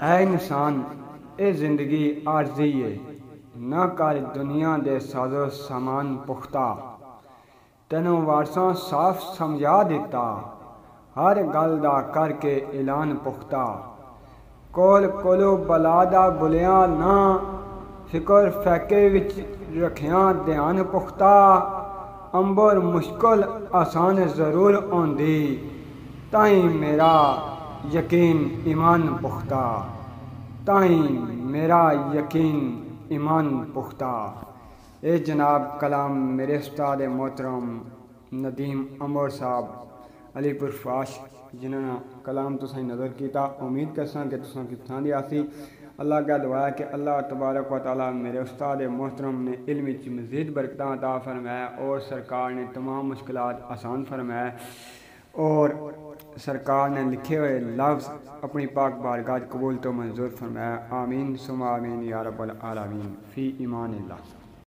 ऐ इंसान ये जिंदगी आरजी है, ना कर दुनिया दे साजो सामान पुख्ता। तेनों वारसां साफ समझा दिता, हर गल दा करके ऐलान पुख्ता। कोल कोलो बला दा बुलिया ना, फिकर फैके विच रखिया ध्यान पुख्ता। अंबर मुश्किल आसान जरूर आंदी, ताई मेरा यकीन ईमान पुख्ता। ताई मेरा यकीन ईमान पुख्ता। ए जनाब कलाम मेरे उस्ताद मोहतरम नदीम अमर साहब अलीपुर फाश, जिन्होंने कलाम तुसें नज़र किया। उम्मीद करसा कि तुसें की पसंद आसी। अल्लाह का दुआ है कि अल्लाह तबारक व तआला मेरे उस्ताद मोहतरम ने इल्म विच मज़ीद बरकत अता फरमाए और सरकार ने तमाम मुश्किलात आसान फरमाए और सरकार ने लिखे हुए लफ्ज़ अपनी पाक बारगाह कबूल तो मंजूर फरमाया। आमीन सुमा आमीन या रब्बल आलमीन। फ़ी ईमान अल्लाह।